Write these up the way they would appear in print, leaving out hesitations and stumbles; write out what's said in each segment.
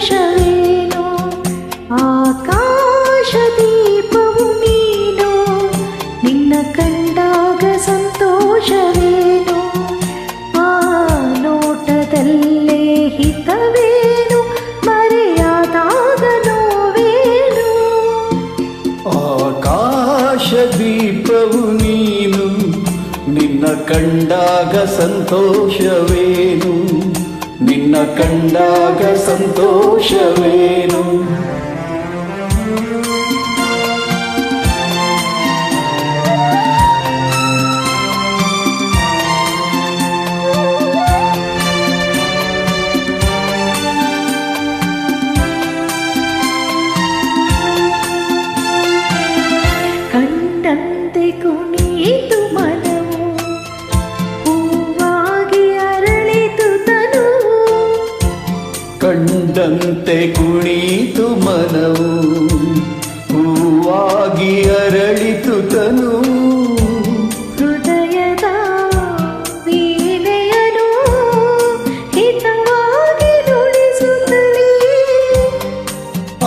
ಸಂತೋಷವೇನು ಆಕಾಶ ದೀಪವು ನೀನು ನಿನ್ನ ಕಂಡಾಗ ಸಂತೋಷವೇನು ಆ ನೋಟದಲ್ಲೇ ಹಿತವೇನು ಮರೆಯಾದಾಗ ನೋವೇನು ಆಕಾಶ ದೀಪವು ನೀನು ನಿನ್ನ ಕಂಡಾಗ ಸಂತೋಷವೇನು ನಿನ್ನ ಕಂಡಾಗ ಸಂತೋಷವೇನು ಕಂಡಂತೆ ಕುಣಿಯಿತು ಮನವು ಹೂವಾಗಿ ಅರಳಿತು ತನು ಕಂಡಂತೆ ಕುಣಿತು ಮನವು ಹೂವಾಗಿ ಅರಳಿತು ತನು ಹೃದಯದ ವೀಣೆಯನು ಹಿತವಾಗಿ ನುಡಿಸುತ್ತಲೇ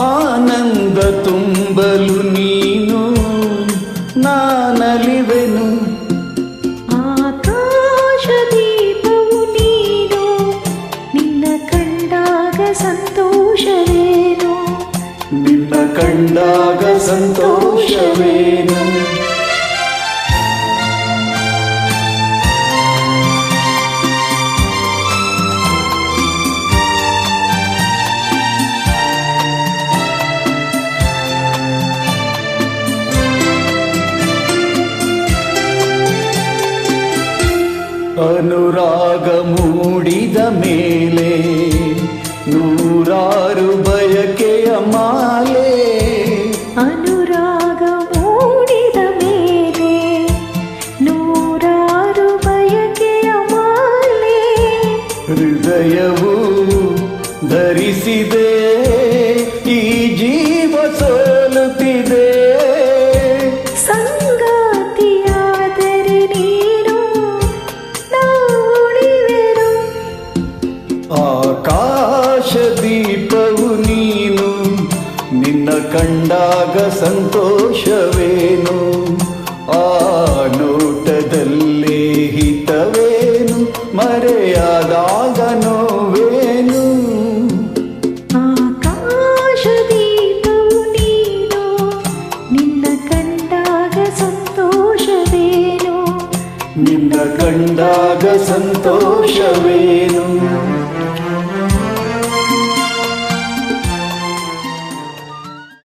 ಆನಂದ ತುಂಬಲು ನೀನು ನಾನಲಿವೆನು ಆಕಾಶ ದೀಪವು ನೀನು ನಿನ್ನ ಕಂಡಾಗ ಸಂತೋಷವೇನು ನಿನ್ನ ಕಂಡಾಗ ಸಂತೋಷವೇನು ಅನುರಾಗ ಮೂಡಿದ ಮೇಲೆ ನೂರಾರು ಬಯಕೆಯ ಮಾಲೆ ಅನುರಾಗ ಮೂಡಿದ ಮೇಲೆ ನೂರಾರು ಬಯಕೆಯ ಮಾಲೆ ಹೃದಯವು ಧರಿಸಿದೆ ಈ ಜೀವ ಸೋಲುತ್ತಿದೆ ಸಂಗಾತಿಯಾದರೆ ನೀನು ನಾವುಳಿವೆನು ಆಕಾಶ ದೀಪವು ನೀನು ನಿನ್ನ ಕಂಡಾಗ ಸಂತೋಷವೇನು ಆ ನೋಟದಲ್ಲೇ ಹಿತವೇನು ಮರೆಯಾದಾಗ ನೋವೇನು ಆಕಾಶ ದೀಪವು ನೀನು ನಿನ್ನ ಕಂಡಾಗ ಸಂತೋಷವೇನು ನಿನ್ನ ಕಂಡಾಗ ಸಂತೋಷವೇನು